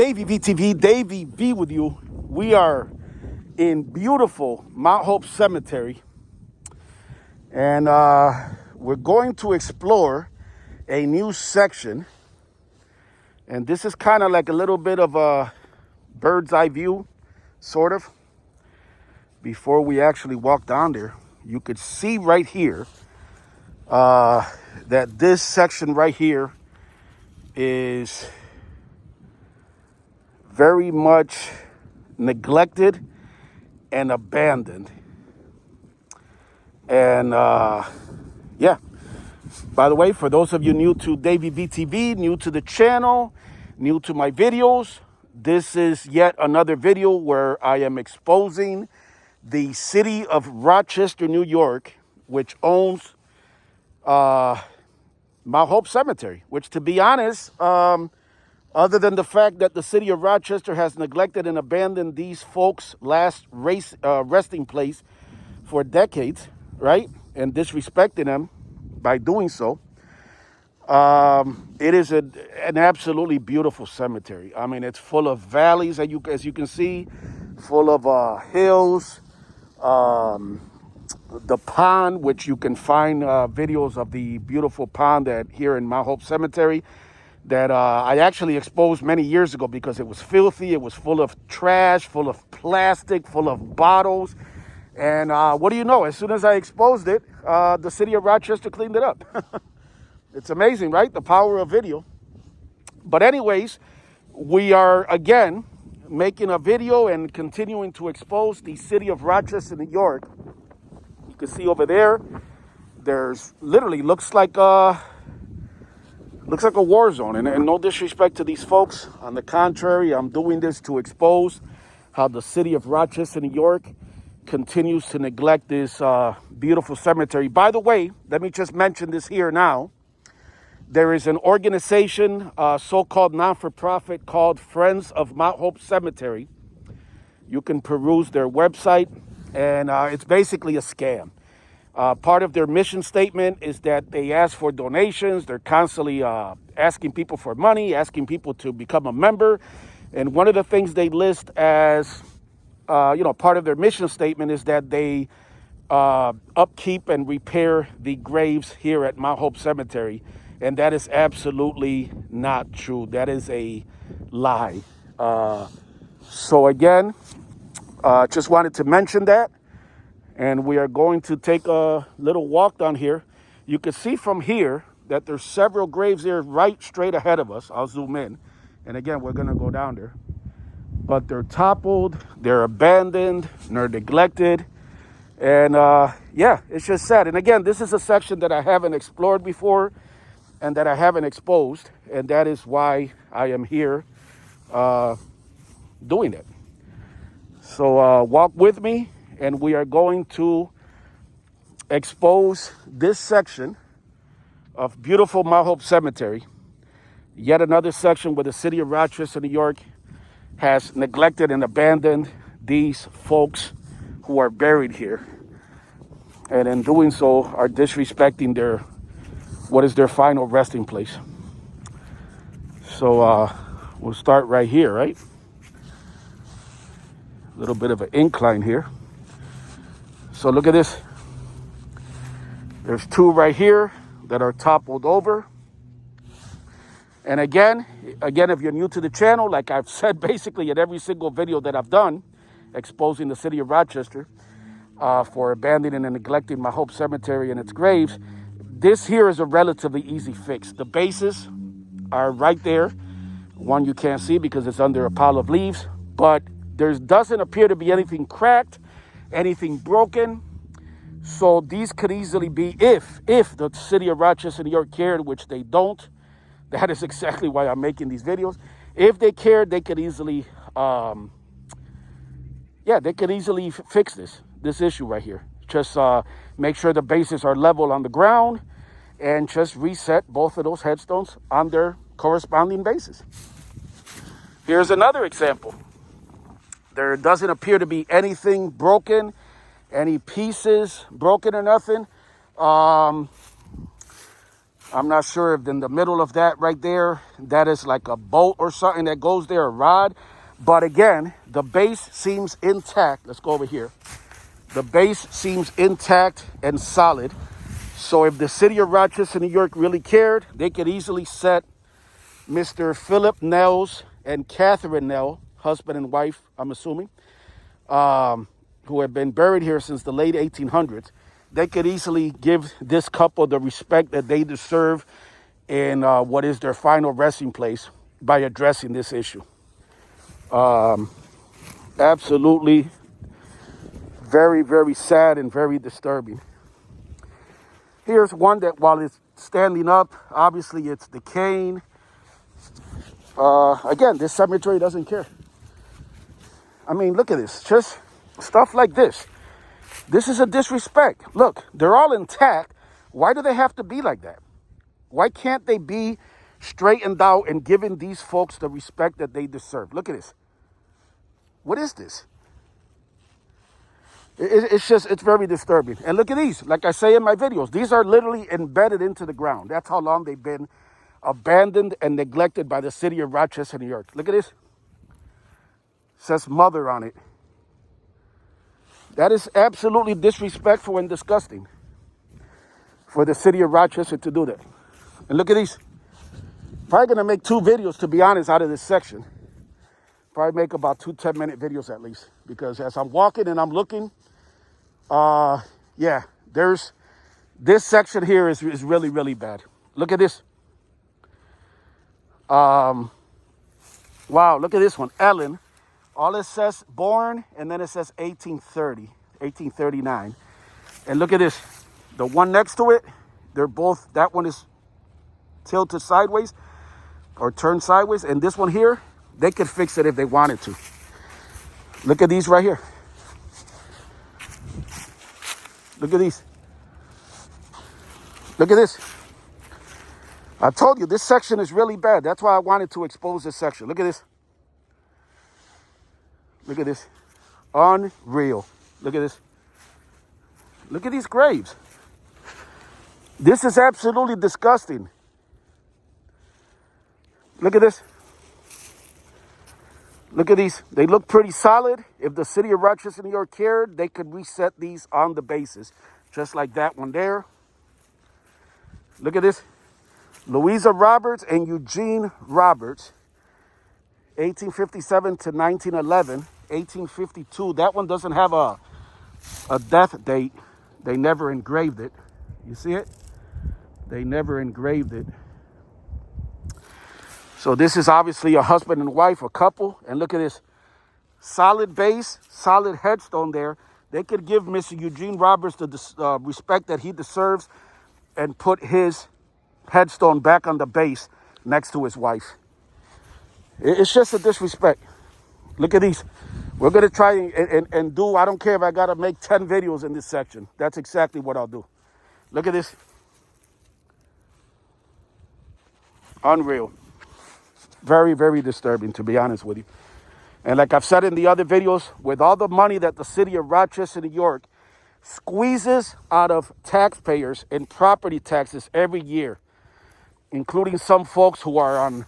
Davey VTV, Davey V with you. We are in beautiful Mount Hope Cemetery, and we're going to explore a new section. And this is kind of like a little bit of a bird's eye view, sort of. Before we actually walk down there, you could see right here that this section right here is very much neglected and abandoned. And yeah, by the way, for those of you new to Davey VTV, new to the channel, new to my videos, this is yet another video where I am exposing the city of Rochester, New York, which owns Mount Hope Cemetery, which, to be honest, other than the fact that the city of Rochester has neglected and abandoned these folks' last resting place for decades, right? And disrespecting them by doing so. It is an absolutely beautiful cemetery. I mean, it's full of valleys, as you can see, full of hills. The pond, which you can find videos of the beautiful pond that here in Mount Hope Cemetery, that I actually exposed many years ago because it was filthy. It was full of trash, full of plastic, full of bottles. And what do you know? As soon as I exposed it, the city of Rochester cleaned it up. It's amazing, right? The power of video. But anyways, we are, again, making a video and continuing to expose the city of Rochester, New York. You can see over there, there's literally looks like a war zone. And no disrespect to these folks. On the contrary, I'm doing this to expose how the city of Rochester, New York continues to neglect this beautiful cemetery. By the way, let me just mention this here now. There is an organization, so-called non-for-profit, called Friends of Mount Hope Cemetery. You can peruse their website, and it's basically a scam. Part of their mission statement is that they ask for donations. They're constantly asking people for money, asking people to become a member. And one of the things they list as, part of their mission statement is that they upkeep and repair the graves here at Mount Hope Cemetery. And that is absolutely not true. That is a lie. So again, just wanted to mention that. And we are going to take a little walk down here. You can see from here that there's several graves there right straight ahead of us. I'll zoom in. And again, we're going to go down there. But they're toppled, they're abandoned, they're neglected. And yeah, it's just sad. And again, this is a section that I haven't explored before and that I haven't exposed. And that is why I am here doing it. So walk with me. And we are going to expose this section of beautiful Mount Hope Cemetery. Yet another section where the city of Rochester, New York has neglected and abandoned these folks who are buried here. And in doing so, are disrespecting what is their final resting place. So we'll start right here, right? A little bit of an incline here. So look at this. There's two right here that are toppled over. And again, if you're new to the channel, like I've said basically in every single video that I've done, exposing the city of Rochester for abandoning and neglecting Mount Hope Cemetery and its graves, this here is a relatively easy fix. The bases are right there. One you can't see because it's under a pile of leaves, but there doesn't appear to be anything cracked, anything broken. So these could easily be, if the city of Rochester, New York cared, which they don't. That is exactly why I'm making these videos. If they cared, they could easily, fix this issue right here. Just make sure the bases are level on the ground and just reset both of those headstones on their corresponding bases. Here's another example. There doesn't appear to be anything broken, any pieces broken or nothing. I'm not sure if in the middle of that right there, that is like a bolt or something that goes there, a rod. But again, the base seems intact. Let's go over here. The base seems intact and solid. So if the city of Rochester, New York really cared, they could easily set Mr. Philip Nels and Catherine Nell, husband and wife, I'm assuming, who have been buried here since the late 1800s. They could easily give this couple the respect that they deserve in what is their final resting place by addressing this issue. Absolutely very, very sad and very disturbing. Here's one that while it's standing up, obviously it's decaying. Again, this cemetery doesn't care. I mean, look at this. Just stuff like this. This is a disrespect. Look, they're all intact. Why do they have to be like that? Why can't they be straightened out and giving these folks the respect that they deserve? Look at this. What is this? It's very disturbing. And look at these. Like I say in my videos, these are literally embedded into the ground. That's how long they've been abandoned and neglected by the city of Rochester, New York. Look at this. It says mother on it. That is absolutely disrespectful and disgusting for the city of Rochester to do that. And look at these. Probably going to make 2 videos, to be honest, out of this section. Probably make about 2 10-minute videos at least. Because as I'm walking and I'm looking, yeah, there's this section here is really, really bad. Look at this. Wow, look at this one. Ellen. All it says born, and then it says 1830, 1839. And look at this. The one next to it, they're both, that one is tilted sideways or turned sideways. And this one here, they could fix it if they wanted to. Look at these right here. Look at these. Look at this. I told you, this section is really bad. That's why I wanted to expose this section. Look at this. Look at this. Unreal. Look at this. Look at these graves. This is absolutely disgusting. Look at this. Look at these. They look pretty solid. If the city of Rochester, New York cared, they could reset these on the basis. Just like that one there. Look at this. Louisa Roberts and Eugene Roberts. 1857 to 1911. 1852. That one doesn't have a death date. They never engraved it. You see it? They never engraved it. So this is obviously a husband and wife, a couple. And look at this. Solid base, solid headstone there. They could give Mr. Eugene Roberts the respect that he deserves and put his headstone back on the base next to his wife. It's just a disrespect. Look at these. We're going to try and do, I don't care if I got to make 10 videos in this section. That's exactly what I'll do. Look at this. Unreal. Very, very disturbing, to be honest with you. And like I've said in the other videos, with all the money that the city of Rochester, New York squeezes out of taxpayers in property taxes every year, including some folks who are on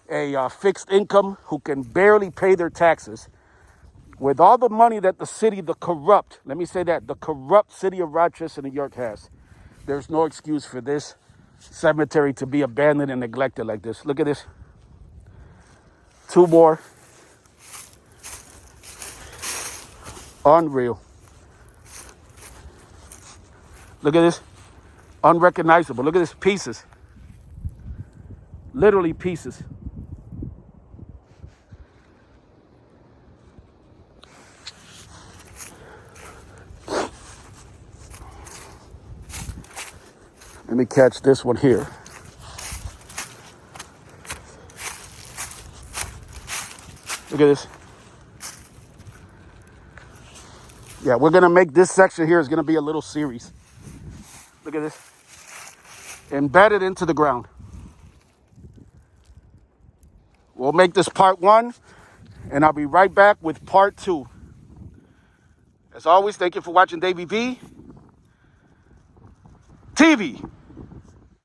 a fixed income who can barely pay their taxes, with all the money that the city, the corrupt city of Rochester, New York has, there's no excuse for this cemetery to be abandoned and neglected like this. Look at this. 2 more. Unreal. Look at this. Unrecognizable. Look at this. Pieces. Literally pieces. Let me catch this one here. Look at this. Yeah, we're going to make this section here is going to be a little series. Look at this. Embedded into the ground. We'll make this part 1, and I'll be right back with part 2. As always, thank you for watching Davey V TV.